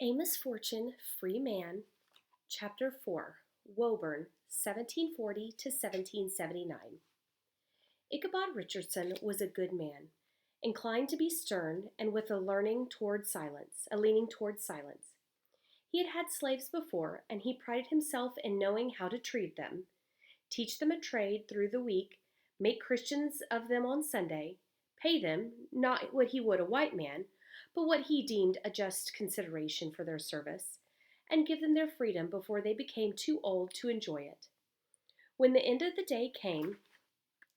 Amos Fortune, Free Man, Chapter 4, Woburn, 1740 to 1779. Ichabod Richardson was a good man, inclined to be stern and with a leaning toward silence. He had had slaves before, and he prided himself in knowing how to treat them, teach them a trade through the week, make Christians of them on Sunday, pay them, not what he would a white man, but what he deemed a just consideration for their service, and give them their freedom before they became too old to enjoy it. When the end of the day came,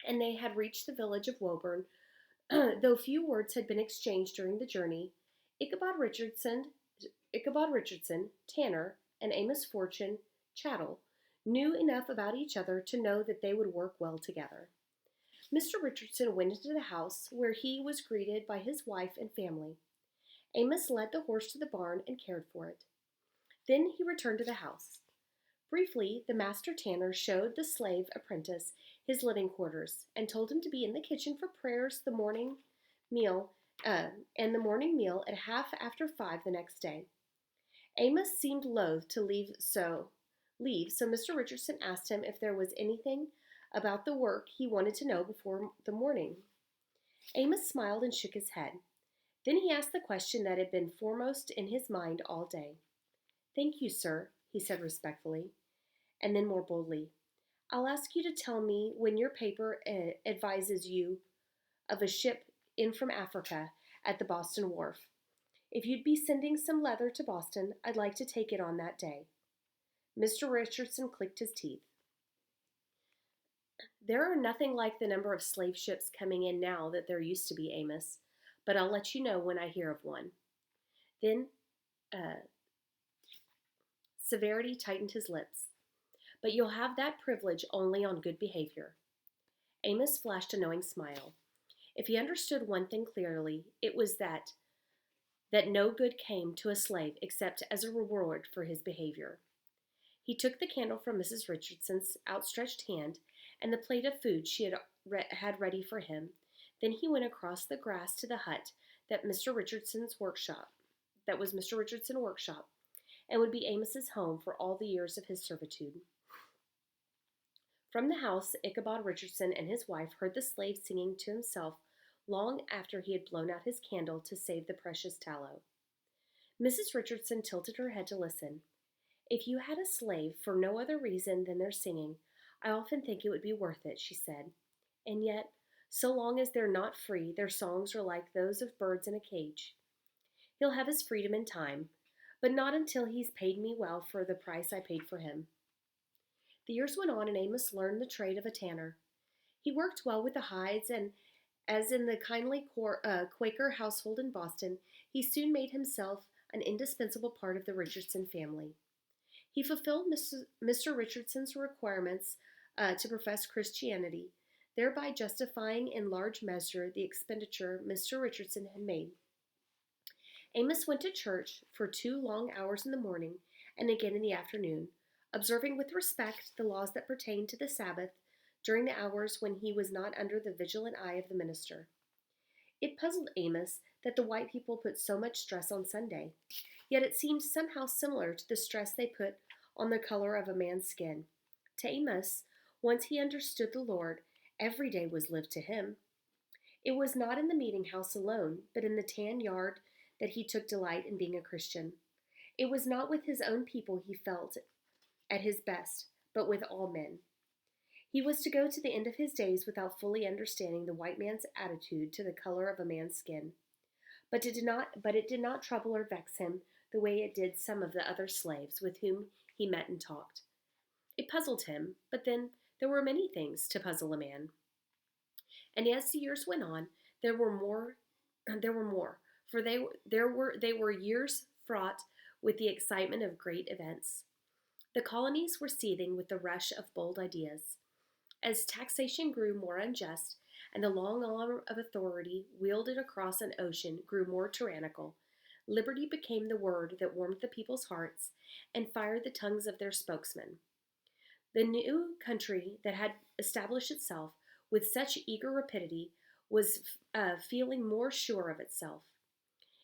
and they had reached the village of Woburn, though few words had been exchanged during the journey, Ichabod Richardson, Tanner, and Amos Fortune, Chattel, knew enough about each other to know that they would work well together. Mr. Richardson went into the house, where he was greeted by his wife and family. Amos led the horse to the barn and cared for it. Then he returned to the house. Briefly, the master tanner showed the slave apprentice his living quarters and told him to be in the kitchen for prayers meal, and the morning meal at 5:30 the next day. Amos seemed loath to leave, so Mr. Richardson asked him if there was anything about the work he wanted to know before the morning. Amos smiled and shook his head. Then he asked the question that had been foremost in his mind all day. "Thank you, sir," he said respectfully, and then more boldly, "I'll ask you to tell me when your paper advises you of a ship in from Africa at the Boston wharf. If you'd be sending some leather to Boston, I'd like to take it on that day." Mr. Richardson clicked his teeth. "There are nothing like the number of slave ships coming in now that there used to be, Amos, but I'll let you know when I hear of one." Then severity tightened his lips. "But you'll have that privilege only on good behavior." Amos flashed a knowing smile. If he understood one thing clearly, it was that no good came to a slave except as a reward for his behavior. He took the candle from Mrs. Richardson's outstretched hand and the plate of food she had ready for him. Then he went across the grass to the hut that was Mr. Richardson's workshop, and would be Amos's home for all the years of his servitude. From the house, Ichabod Richardson and his wife heard the slave singing to himself long after he had blown out his candle to save the precious tallow. Mrs. Richardson tilted her head to listen. "If you had a slave for no other reason than their singing, I often think it would be worth it," she said. "And yet, so long as they're not free, their songs are like those of birds in a cage. He'll have his freedom in time, but not until he's paid me well for the price I paid for him." The years went on, and Amos learned the trade of a tanner. He worked well with the hides, and as in the kindly Quaker household in Boston, he soon made himself an indispensable part of the Richardson family. He fulfilled Mr. Richardson's requirements to profess Christianity, thereby justifying in large measure the expenditure Mr. Richardson had made. Amos went to church for 2 long hours in the morning and again in the afternoon, observing with respect the laws that pertained to the Sabbath during the hours when he was not under the vigilant eye of the minister. It puzzled Amos that the white people put so much stress on Sunday, yet it seemed somehow similar to the stress they put on the color of a man's skin. To Amos, once he understood the Lord, every day was lived to him. It was not in the meeting house alone, but in the tan yard that he took delight in being a Christian. It was not with his own people he felt at his best, but with all men. He was to go to the end of his days without fully understanding the white man's attitude to the color of a man's skin. But it did not trouble or vex him the way it did some of the other slaves with whom he met and talked. It puzzled him, but then there were many things to puzzle a man. And as the years went on, there were more, for they were years fraught with the excitement of great events. The colonies were seething with the rush of bold ideas. As taxation grew more unjust, and the long arm of authority wielded across an ocean grew more tyrannical, liberty became the word that warmed the people's hearts and fired the tongues of their spokesmen. The new country that had established itself with such eager rapidity was feeling more sure of itself.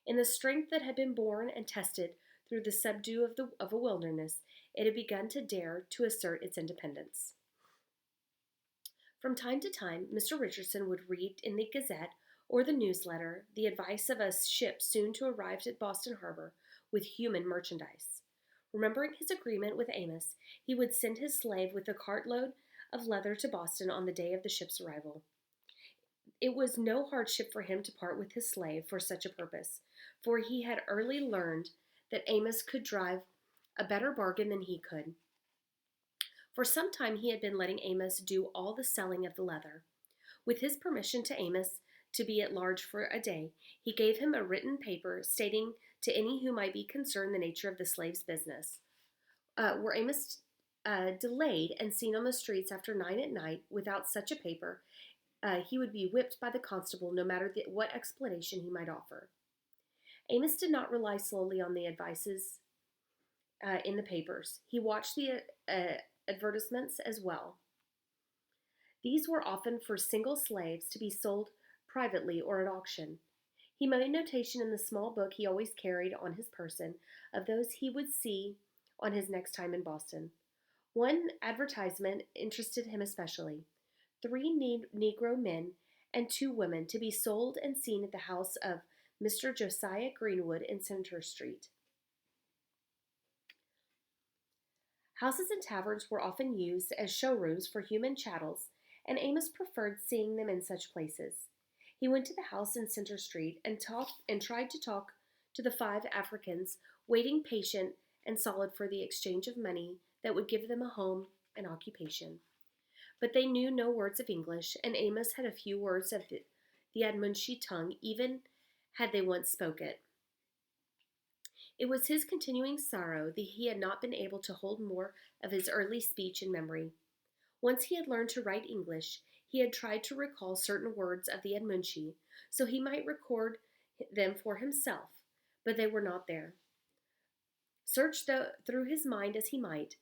In the strength that had been born and tested through the subdue of a wilderness, it had begun to dare to assert its independence. From time to time, Mr. Richardson would read in the Gazette or the newsletter the advice of a ship soon to arrive at Boston Harbor with human merchandise. Remembering his agreement with Amos, he would send his slave with a cartload of leather to Boston on the day of the ship's arrival. It was no hardship for him to part with his slave for such a purpose, for he had early learned that Amos could drive a better bargain than he could. For some time he had been letting Amos do all the selling of the leather. With his permission to Amos to be at large for a day, he gave him a written paper stating to any who might be concerned the nature of the slave's business. Were Amos delayed and seen on the streets after 9 at night without such a paper, he would be whipped by the constable no matter what explanation he might offer. Amos did not rely solely on the advices in the papers. He watched the advertisements as well. These were often for single slaves to be sold privately or at auction. He made notation in the small book he always carried on his person of those he would see on his next time in Boston. One advertisement interested him especially: 3 Negro men and 2 women to be sold and seen at the house of Mr. Josiah Greenwood in Center Street. Houses and taverns were often used as showrooms for human chattels, and Amos preferred seeing them in such places. He went to the house in Center Street and tried to talk to the 5 Africans, waiting patient and solid for the exchange of money that would give them a home and occupation. But they knew no words of English, and Amos had a few words of the Admunshi tongue, even had they once spoke it. It was his continuing sorrow that he had not been able to hold more of his early speech in memory. Once he had learned to write English, he had tried to recall certain words of the Admunshi, so he might record them for himself, but they were not there. Search through his mind as he might,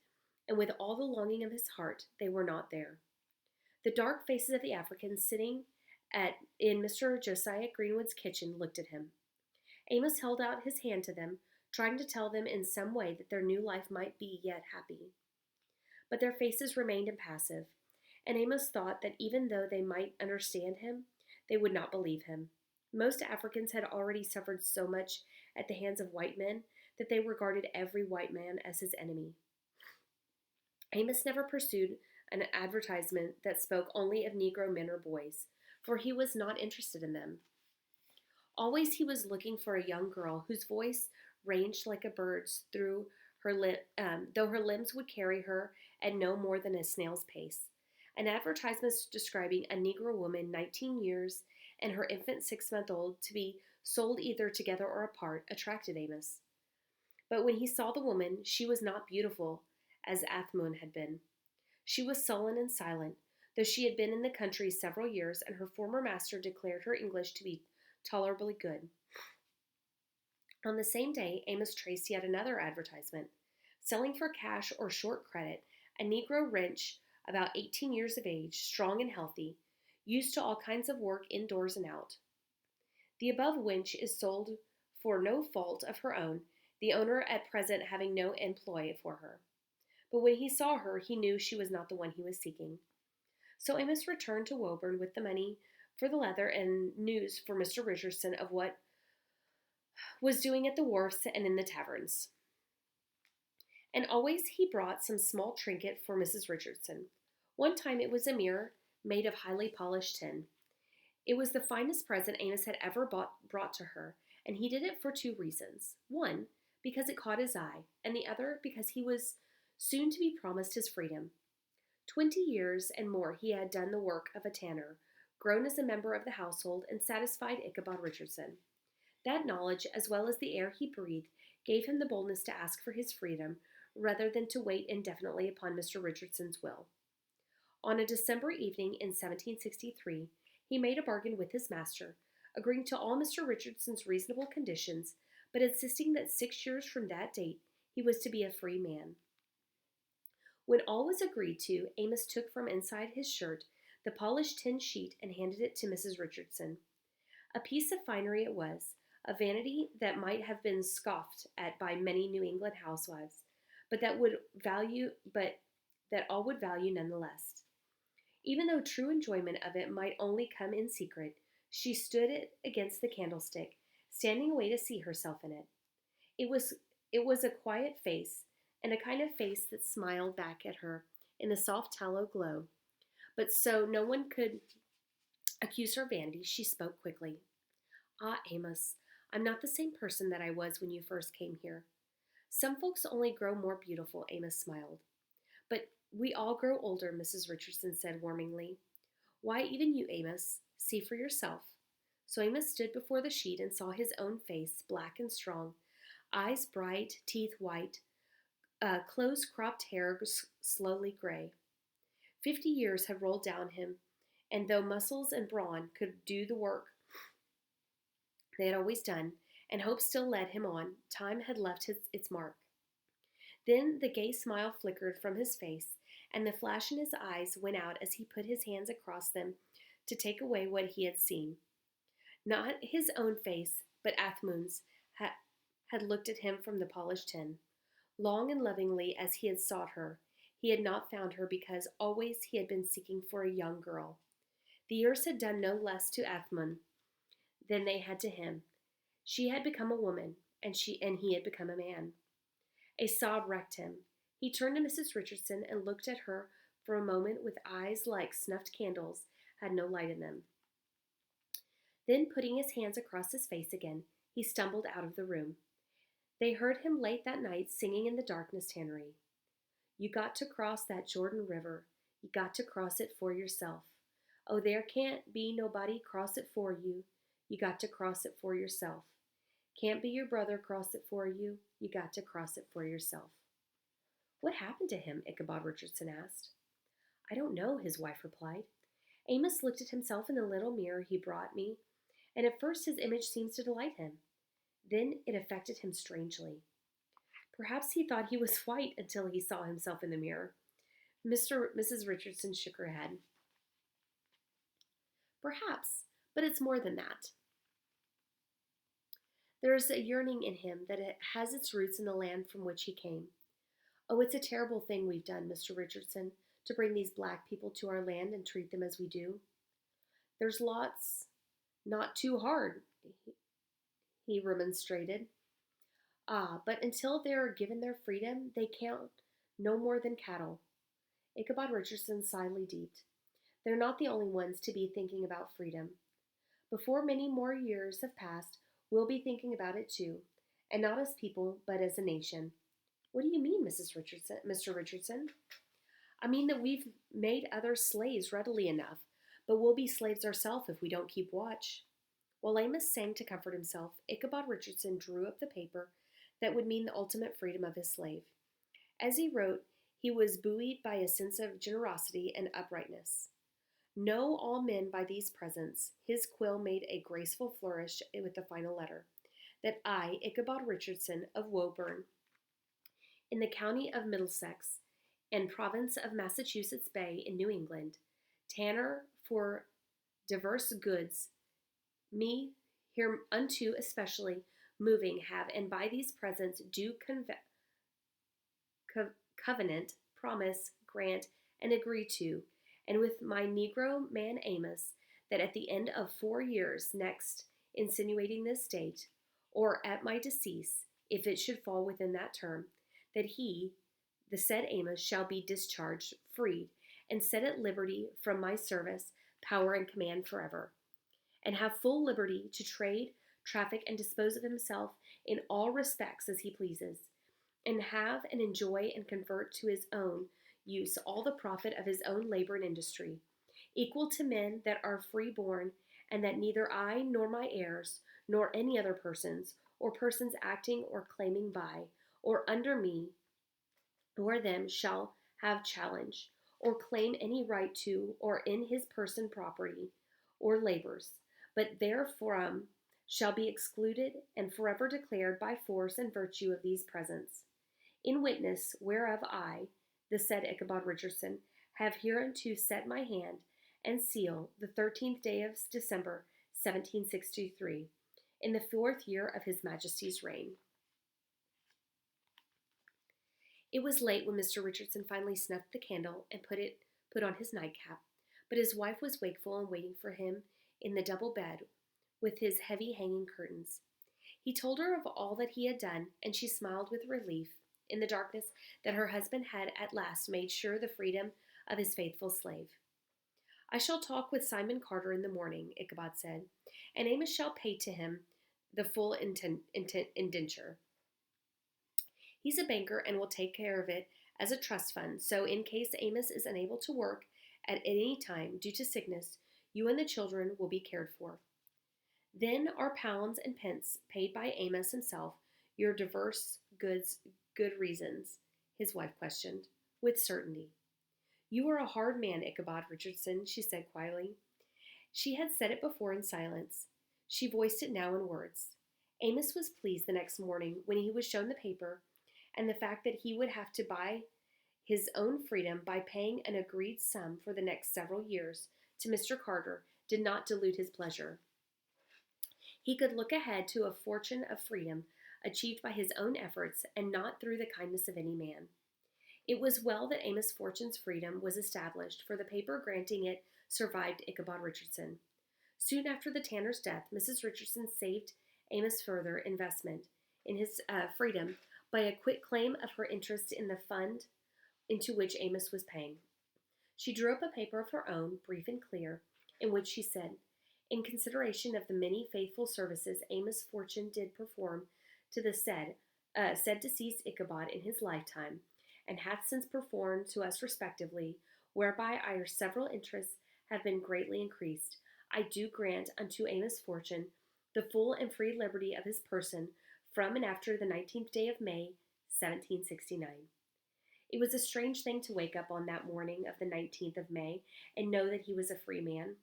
and with all the longing of his heart, they were not there. The dark faces of the Africans sitting in Mr. Josiah Greenwood's kitchen looked at him. Amos held out his hand to them, trying to tell them in some way that their new life might be yet happy. But their faces remained impassive, and Amos thought that even though they might understand him, they would not believe him. Most Africans had already suffered so much at the hands of white men that they regarded every white man as his enemy. Amos never pursued an advertisement that spoke only of Negro men or boys, for he was not interested in them. Always he was looking for a young girl whose voice ranged like a bird's though her limbs would carry her at no more than a snail's pace. An advertisement describing a Negro woman 19 years and her infant 6-month-old to be sold either together or apart attracted Amos. But when he saw the woman, she was not beautiful as Athmun had been. She was sullen and silent, though she had been in the country several years, and her former master declared her English to be tolerably good. On the same day, Amos traced yet another advertisement, selling for cash or short credit a Negro wench about 18 years of age, strong and healthy, used to all kinds of work indoors and out. The above wench is sold for no fault of her own, the owner at present having no employ for her. But when he saw her, he knew she was not the one he was seeking. So Amos returned to Woburn with the money for the leather and news for Mr. Richardson of what was doing at the wharfs and in the taverns. And always he brought some small trinket for Mrs. Richardson. One time it was a mirror made of highly polished tin. It was the finest present Amos had ever brought to her, and he did it for 2 reasons. One, because it caught his eye, and the other because he was soon to be promised his freedom. 20 years and more he had done the work of a tanner, grown as a member of the household, and satisfied Ichabod Richardson. That knowledge, as well as the air he breathed, gave him the boldness to ask for his freedom, rather than to wait indefinitely upon Mr. Richardson's will. On a December evening in 1763, he made a bargain with his master, agreeing to all Mr. Richardson's reasonable conditions, but insisting that 6 years from that date he was to be a free man. When all was agreed to, Amos took from inside his shirt the polished tin sheet and handed it to Mrs. Richardson. A piece of finery it was, a vanity that might have been scoffed at by many New England housewives, but that all would value nonetheless. Even though true enjoyment of it might only come in secret, she stood it against the candlestick, standing away to see herself in it. It was it was a quiet face, and a kind of face that smiled back at her in the soft tallow glow. But so no one could accuse her vanity, she spoke quickly. Ah, Amos, I'm not the same person that I was when you first came here. Some folks only grow more beautiful, Amos smiled. But we all grow older, Mrs. Richardson said warmingly. Why, even you, Amos. See for yourself. So Amos stood before the sheet and saw his own face, black and strong, eyes bright, teeth white, close cropped hair slowly gray. 50 years had rolled down him, and though muscles and brawn could do the work they had always done, and hope still led him on, time had left its mark. Then the gay smile flickered from his face, and the flash in his eyes went out as he put his hands across them to take away what he had seen. Not his own face, but Athmun's had looked at him from the polished tin. Long and lovingly as he had sought her, he had not found her because always he had been seeking for a young girl. The years had done no less to Athmun than they had to him. She had become a woman, and he had become a man. A sob wrecked him. He turned to Mrs. Richardson and looked at her for a moment with eyes like snuffed candles, had no light in them. Then, putting his hands across his face again, he stumbled out of the room. They heard him late that night singing in the darkness tannery. You got to cross that Jordan River. You got to cross it for yourself. Oh, there can't be nobody cross it for you. You got to cross it for yourself. Can't be your brother cross it for you. You got to cross it for yourself. What happened to him? Ichabod Richardson asked. I don't know, his wife replied. Amos looked at himself in the little mirror he brought me, and at first his image seems to delight him. Then it affected him strangely. Perhaps he thought he was white until he saw himself in the mirror. Mrs. Richardson shook her head. Perhaps, but it's more than that. There is a yearning in him that has its roots in the land from which he came. Oh, it's a terrible thing we've done, Mr. Richardson, to bring these black people to our land and treat them as we do. There's lots not too hard, he remonstrated. Ah, but until they're given their freedom, they count no more than cattle. Ichabod Richardson silently deeped. They're not the only ones to be thinking about freedom. Before many more years have passed, we'll be thinking about it too, and not as people, but as a nation. What do you mean, Mr. Richardson? I mean that we've made others slaves readily enough, but we'll be slaves ourselves if we don't keep watch. While Amos sang to comfort himself, Ichabod Richardson drew up the paper that would mean the ultimate freedom of his slave. As he wrote, he was buoyed by a sense of generosity and uprightness. Know all men by these presents, his quill made a graceful flourish with the final letter, that I, Ichabod Richardson of Woburn, in the county of Middlesex, and province of Massachusetts Bay in New England, tanner for diverse goods, me hereunto especially moving have, and by these presents do covenant, promise, grant, and agree to, and with my Negro man Amos, that at the end of 4 years next, insinuating this date, or at my decease, if it should fall within that term, that he, the said Amos, shall be discharged, freed, and set at liberty from my service, power, and command forever, and have full liberty to trade, traffic, and dispose of himself in all respects as he pleases, and have and enjoy and convert to his own use all the profit of his own labor and industry, equal to men that are free born, and that neither I nor my heirs, nor any other persons, or persons acting or claiming by, or under me, or them shall have challenge, or claim any right to, or in his person property, or labors, but therefrom shall be excluded and forever declared by force and virtue of these presents. In witness whereof I, the said Ichabod Richardson, have hereunto set my hand and seal the 13th day of December, 1763, in the 4th year of his Majesty's reign. It was late when Mr. Richardson finally snuffed the candle and put on his nightcap, but his wife was wakeful and waiting for him in the double bed with his heavy hanging curtains. He told her of all that he had done, and she smiled with relief in the darkness that her husband had at last made sure the freedom of his faithful slave. I shall talk with Simon Carter in the morning, Ichabod said, and Amos shall pay to him the full indenture. He's a banker and will take care of it as a trust fund, so in case Amos is unable to work at any time due to sickness, you and the children will be cared for. Then are pounds and pence paid by Amos himself your diverse good reasons? His wife questioned, with certainty. You are a hard man, Ichabod Richardson, she said quietly. She had said it before in silence. She voiced it now in words. Amos was pleased the next morning when he was shown the paper, and the fact that he would have to buy his own freedom by paying an agreed sum for the next several years to Mr. Carter did not dilute his pleasure. He could look ahead to a fortune of freedom achieved by his own efforts and not through the kindness of any man. It was well that Amos Fortune's freedom was established, for the paper granting it survived Ichabod Richardson. Soon after the tanner's death, Mrs. Richardson saved Amos further investment in his freedom by a quit claim of her interest in the fund into which Amos was paying. She drew up a paper of her own, brief and clear, in which she said, in consideration of the many faithful services Amos Fortune did perform to the said deceased Ichabod in his lifetime, and hath since performed to us respectively, whereby our several interests have been greatly increased, I do grant unto Amos Fortune the full and free liberty of his person from and after the 19th day of May, 1769. It was a strange thing to wake up on that morning of the 19th of May and know that he was a free man.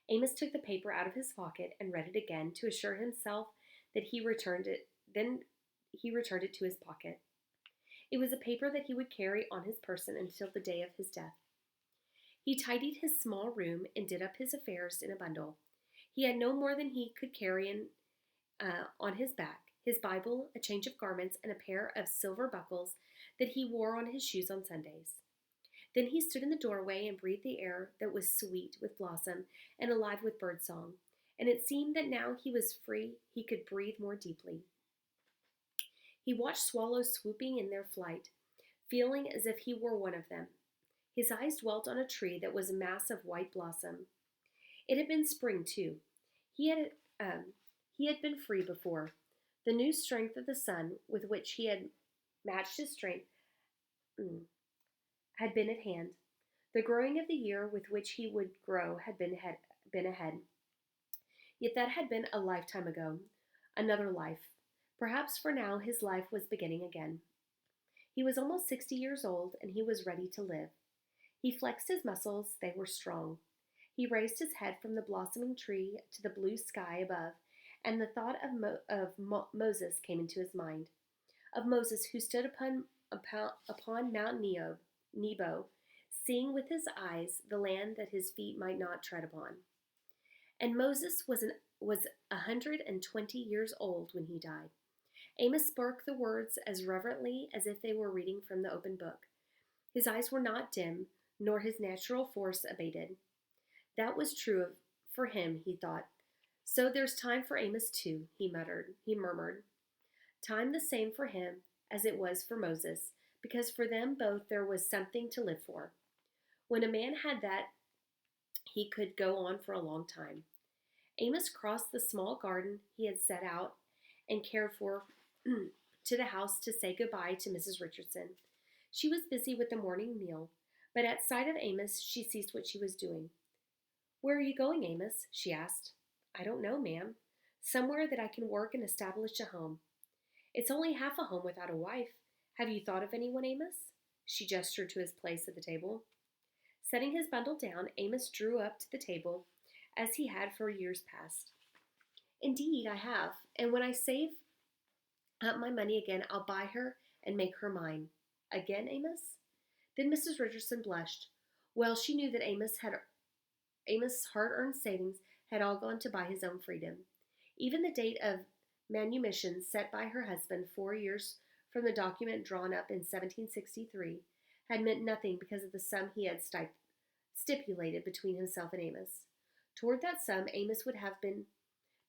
Amos took the paper out of his pocket and read it again to assure himself that he returned it. Then he returned it to his pocket. It was a paper that he would carry on his person until the day of his death. He tidied his small room and did up his affairs in a bundle. He had no more than he could carry on his back, his Bible, a change of garments, and a pair of silver buckles that he wore on his shoes on Sundays. Then he stood in the doorway and breathed the air that was sweet with blossom and alive with birdsong, and it seemed that now he was free he could breathe more deeply. He watched swallows swooping in their flight, feeling as if he were one of them. His eyes dwelt on a tree that was a mass of white blossom. It had been spring, too. He had been free before. The new strength of the sun, with which he had matched his strength, had been at hand. The growing of the year with which he would grow had been ahead. Yet that had been a lifetime ago, another life. Perhaps for now his life was beginning again. He was almost 60 years old, and he was ready to live. He flexed his muscles, they were strong. He raised his head from the blossoming tree to the blue sky above, and the thought of Moses came into his mind, of Moses who stood upon Mount Nebo, seeing with his eyes the land that his feet might not tread upon. And Moses was 120 years old when he died. Amos spoke the words as reverently as if they were reading from the open book. His eyes were not dim, nor his natural force abated. That was true for him, he thought. So there's time for Amos too, he murmured. Time the same for him as it was for Moses, because for them both there was something to live for. When a man had that, he could go on for a long time. Amos crossed the small garden he had set out and cared for to the house to say goodbye to Mrs. Richardson. She was busy with the morning meal, but at sight of Amos, she ceased what she was doing. Where are you going, Amos? She asked. I don't know, ma'am. Somewhere that I can work and establish a home. It's only half a home without a wife. Have you thought of anyone, Amos? She gestured to his place at the table. Setting his bundle down, Amos drew up to the table, as he had for years past. Indeed, I have, and when I save up my money again, I'll buy her and make her mine. Again, Amos? Then Mrs. Richardson blushed. Well, she knew that Amos' hard-earned savings had all gone to buy his own freedom. Even the date of manumission set by her husband 4 years from the document drawn up in 1763 had meant nothing because of the sum he had stipulated between himself and Amos. Toward that sum Amos would have been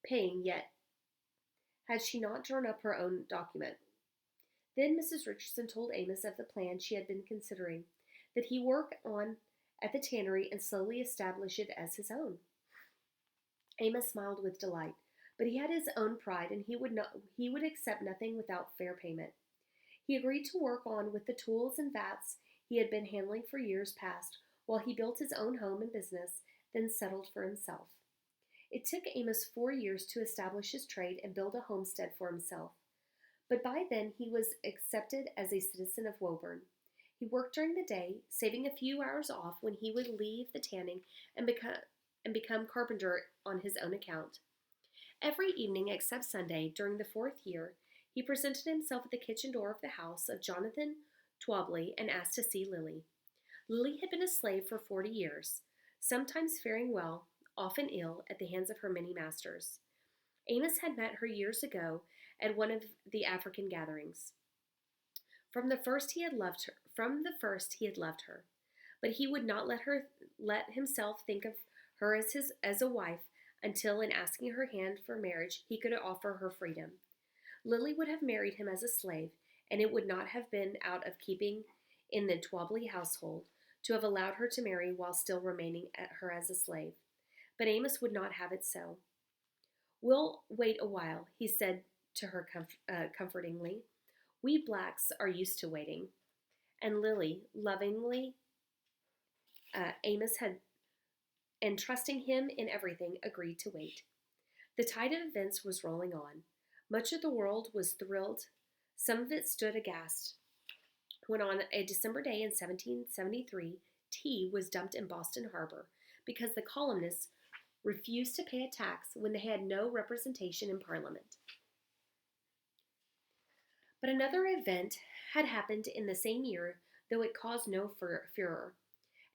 paying yet had she not drawn up her own document. Then Mrs. Richardson told Amos of the plan she had been considering, that he work on at the tannery and slowly establish it as his own. Amos smiled with delight, but he had his own pride and he would accept nothing without fair payment. He agreed to work on with the tools and vats he had been handling for years past while he built his own home and business, then settled for himself. It took Amos 4 years to establish his trade and build a homestead for himself, but by then he was accepted as a citizen of Woburn. He worked during the day, saving a few hours off when he would leave the tanning and become carpenter on his own account. Every evening except Sunday, during the 4th year, he presented himself at the kitchen door of the house of Jonathan Twobley and asked to see Lily. Lily had been a slave for 40 years, sometimes faring well, often ill, at the hands of her many masters. Amos had met her years ago at one of the African gatherings. From the first he had loved her, but he would not let himself think of her as a wife until, in asking her hand for marriage, he could offer her freedom. Lily would have married him as a slave, and it would not have been out of keeping in the Twobley household to have allowed her to marry while still remaining at her as a slave. But Amos would not have it so. "We'll wait a while," he said to her comfortingly. "We blacks are used to waiting." And Lily, lovingly, Amos had, and trusting him in everything, agreed to wait. The tide of events was rolling on. Much of the world was thrilled. Some of it stood aghast when on a December day in 1773, tea was dumped in Boston Harbor because the colonists refused to pay a tax when they had no representation in Parliament. But another event had happened in the same year, though it caused no furor.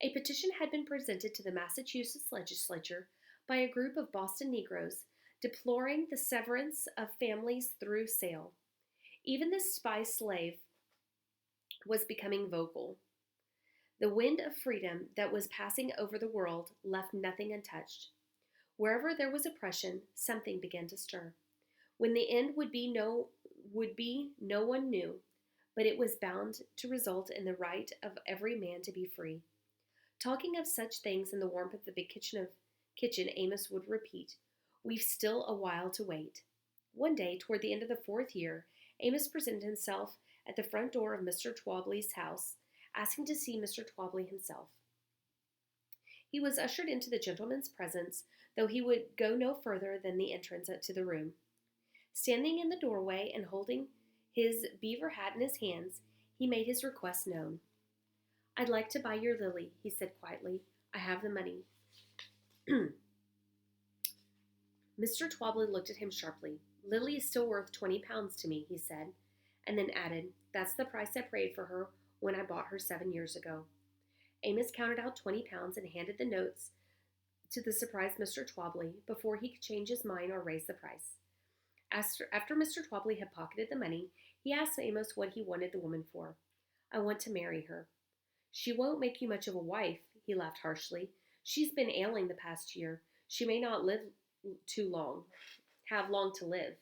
A petition had been presented to the Massachusetts legislature by a group of Boston Negroes deploring the severance of families through sale. Even the spy slave was becoming vocal. The wind of freedom that was passing over the world left nothing untouched. Wherever there was oppression, something began to stir. When the end would be, no one knew, but it was bound to result in the right of every man to be free. Talking of such things in the warmth of the big kitchen, Amos would repeat, "We've still a while to wait." One day, toward the end of the 4th year, Amos presented himself at the front door of Mr. Twobley's house, asking to see Mr. Twobley himself. He was ushered into the gentleman's presence, though he would go no further than the entrance to the room. Standing in the doorway and holding his beaver hat in his hands, he made his request known. "I'd like to buy your Lily," he said quietly. "I have the money." Mr. Twobley looked at him sharply. "Lily is still worth 20 pounds to me," he said, and then added, "That's the price I paid for her when I bought her 7 years ago." Amos counted out 20 pounds and handed the notes to the surprised Mr. Twobley before he could change his mind or raise the price. After Mr. Twobley had pocketed the money, he asked Amos what he wanted the woman for. "I want to marry her." "She won't make you much of a wife," he laughed harshly. "She's been ailing the past year. She may not have long to live."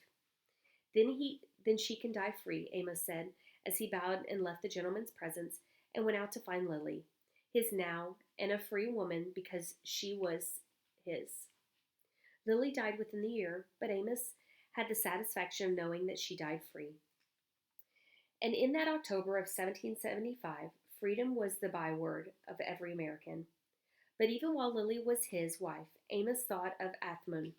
Then she can die free," Amos said, as he bowed and left the gentleman's presence and went out to find Lily, his now, and a free woman because she was his. Lily died within the year, but Amos had the satisfaction of knowing that she died free. And in that October of 1775, freedom was the byword of every American. But even while Lily was his wife, Amos thought of Athmon,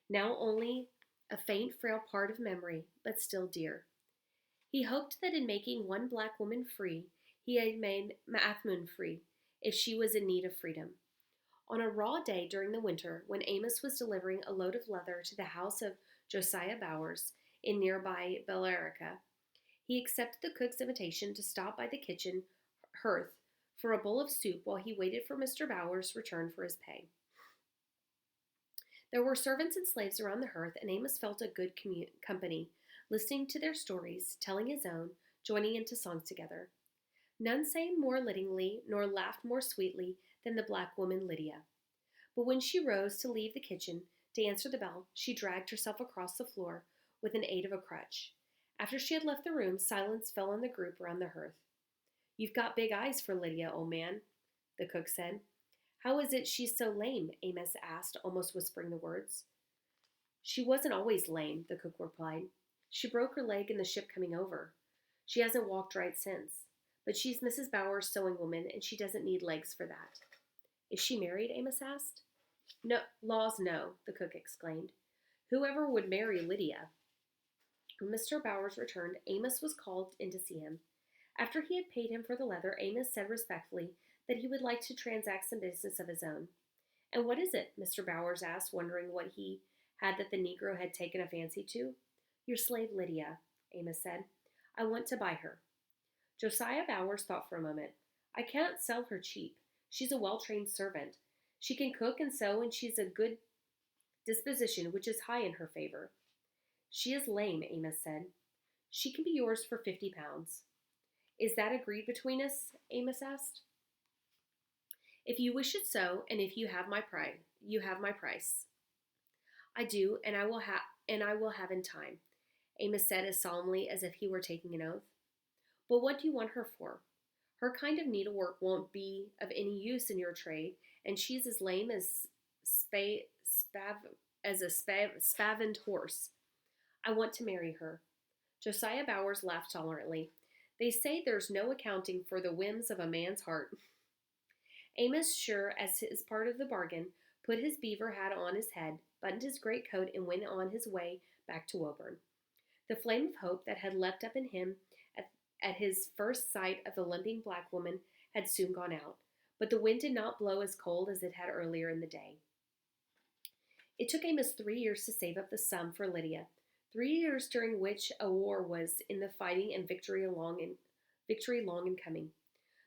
now only a faint, frail part of memory, but still dear. He hoped that in making one black woman free, he had made Athmon free, if she was in need of freedom. On a raw day during the winter, when Amos was delivering a load of leather to the house of Josiah Bowers in nearby Billerica, he accepted the cook's invitation to stop by the kitchen hearth for a bowl of soup while he waited for Mr. Bowers' return for his pay. There were servants and slaves around the hearth, and Amos felt a good company, listening to their stories, telling his own, joining into songs together. None sang more littingly, nor laughed more sweetly than the black woman Lydia. But when she rose to leave the kitchen to answer the bell, she dragged herself across the floor with an aid of a crutch. After she had left the room, silence fell on the group around the hearth. "You've got big eyes for Lydia, old man," the cook said. "How is it she's so lame?" Amos asked, almost whispering the words. "She wasn't always lame," the cook replied. "She broke her leg in the ship coming over. She hasn't walked right since. But she's Mrs. Bower's sewing woman, and she doesn't need legs for that." "Is she married?" Amos asked. "No, laws, no," the cook exclaimed. "Whoever would marry Lydia?" When Mr. Bowers returned, Amos was called in to see him. After he had paid him for the leather, Amos said respectfully that he would like to transact some business of his own. "And what is it?" Mr. Bowers asked, wondering what he had that the Negro had taken a fancy to. "Your slave Lydia," Amos said. "I want to buy her." Josiah Bowers thought for a moment. "I can't sell her cheap. She's a well-trained servant. She can cook and sew, and she's a good disposition, which is high in her favor." "She is lame," Amos said. "She can be yours for £50. "Is that agreed between us?" Amos asked. "If you wish it so, and if you have my price, you have my price." "I do, and I will have in time," Amos said as solemnly as if he were taking an oath. "But what do you want her for? Her kind of needlework won't be of any use in your trade, and she's as lame as a spavined horse. I want to marry her." Josiah Bowers laughed tolerantly. "They say there's no accounting for the whims of a man's heart." Amos, sure as his part of the bargain, put his beaver hat on his head, buttoned his great coat, and went on his way back to Woburn. The flame of hope that had leapt up in him at his first sight of the limping black woman had soon gone out, but the wind did not blow as cold as it had earlier in the day. It took Amos 3 years to save up the sum for Lydia, 3 years during which a war was in the fighting and victory long in coming.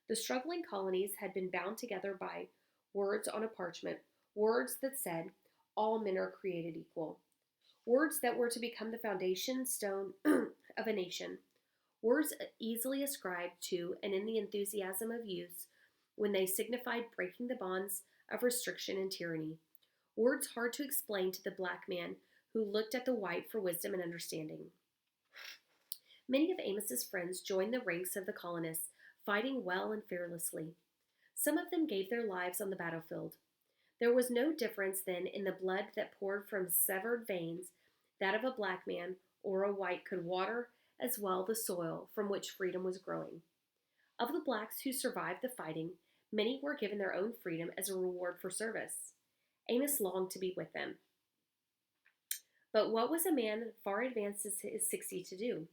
The struggling colonies had been bound together by words on a parchment, words that said, "All men are created equal," words that were to become the foundation stone of a nation, words easily ascribed to and in the enthusiasm of youth when they signified breaking the bonds of restriction and tyranny, words hard to explain to the black man who looked at the white for wisdom and understanding. Many of Amos's friends joined the ranks of the colonists, fighting well and fearlessly. Some of them gave their lives on the battlefield. There was no difference then in the blood that poured from severed veins. That of a black man or a white could water as well the soil from which freedom was growing. Of the blacks who survived the fighting, many were given their own freedom as a reward for service. Amos longed to be with them. But what was a man far advanced his 60 to do?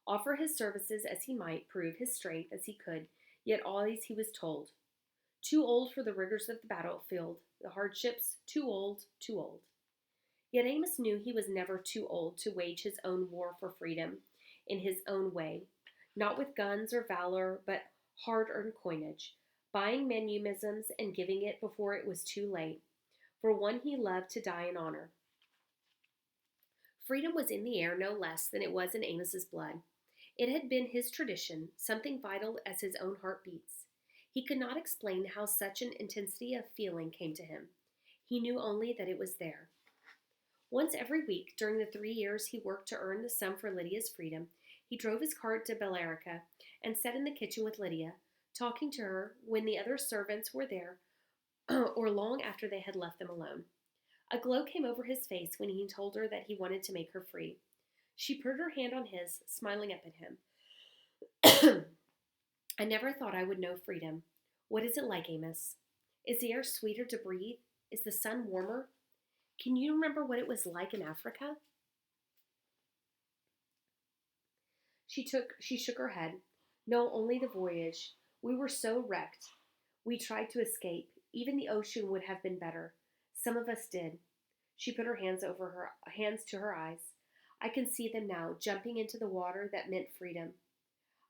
Offer his services as he might, prove his strength as he could, yet always he was told, "Too old for the rigors of the battlefield, the hardships, too old, too old." Yet Amos knew he was never too old to wage his own war for freedom in his own way, not with guns or valor, but hard-earned coinage, buying manumisms and giving it before it was too late, for one he loved to die in honor. Freedom was in the air no less than it was in Amos's blood. It had been his tradition, something vital as his own heart beats. He could not explain how such an intensity of feeling came to him. He knew only that it was there. Once every week, during the 3 years he worked to earn the sum for Lydia's freedom, he drove his cart to Billerica and sat in the kitchen with Lydia, talking to her when the other servants were there or long after they had left them alone. A glow came over his face when he told her that he wanted to make her free. She put her hand on his, smiling up at him. "I never thought I would know freedom. What is it like, Amos? Is the air sweeter to breathe? Is the sun warmer? Can you remember what it was like in Africa?" She shook her head. "No, only the voyage. We were so wrecked. We tried to escape. Even the ocean would have been better. Some of us did." She put her hands to her eyes. "I can see them now, jumping into the water that meant freedom.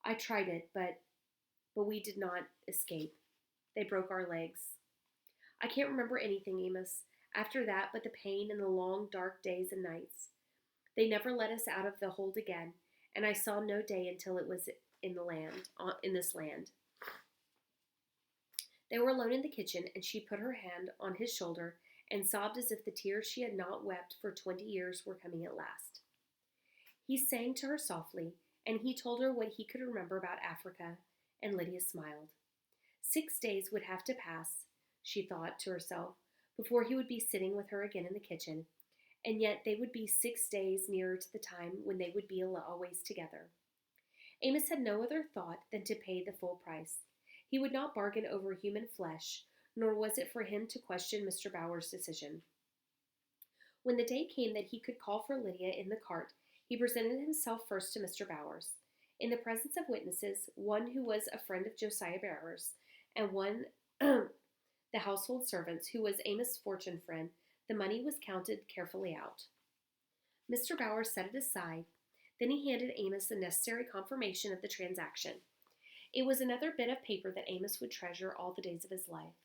I tried it, but we did not escape. They broke our legs." "I can't remember anything, Amos. After that, but the pain and the long, dark days and nights. They never let us out of the hold again, and I saw no day until it was in this land. They were alone in the kitchen, and she put her hand on his shoulder and sobbed as if the tears she had not wept for 20 years were coming at last. He sang to her softly, and he told her what he could remember about Africa, and Lydia smiled. 6 days would have to pass, she thought to herself, before he would be sitting with her again in the kitchen, and yet they would be 6 days nearer to the time when they would be always together. Amos had no other thought than to pay the full price. He would not bargain over human flesh, nor was it for him to question Mr. Bower's decision. When the day came that he could call for Lydia in the cart, he presented himself first to Mr. Bowers. In the presence of witnesses, one who was a friend of Josiah Bowers, and one the household servants who was Amos' fortune friend, the money was counted carefully out. Mr. Bowers set it aside. Then he handed Amos the necessary confirmation of the transaction. It was another bit of paper that Amos would treasure all the days of his life.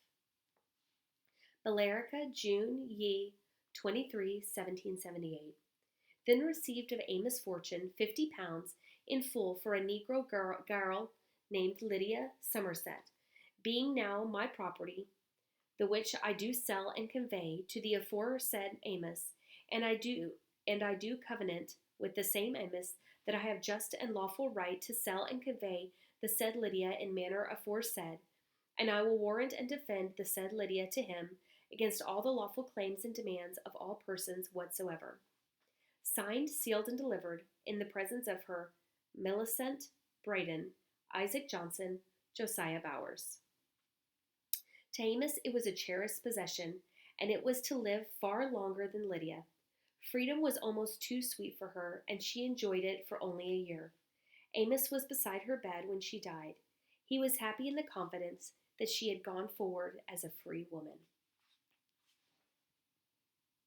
Billerica, June ye 23, 1778. Then received of Amos' fortune 50 pounds in full for a Negro girl named Lydia Somerset, being now my property, the which I do sell and convey to the aforesaid Amos, and I do covenant with the same Amos that I have just and lawful right to sell and convey the said Lydia in manner aforesaid, and I will warrant and defend the said Lydia to him against all the lawful claims and demands of all persons whatsoever. Signed, sealed, and delivered in the presence of her Millicent Braden, Isaac Johnson, Josiah Bowers. To Amos it was a cherished possession, and it was to live far longer than Lydia. Freedom was almost too sweet for her, and she enjoyed it for only a year. Amos was beside her bed when she died. He was happy in the confidence that she had gone forward as a free woman.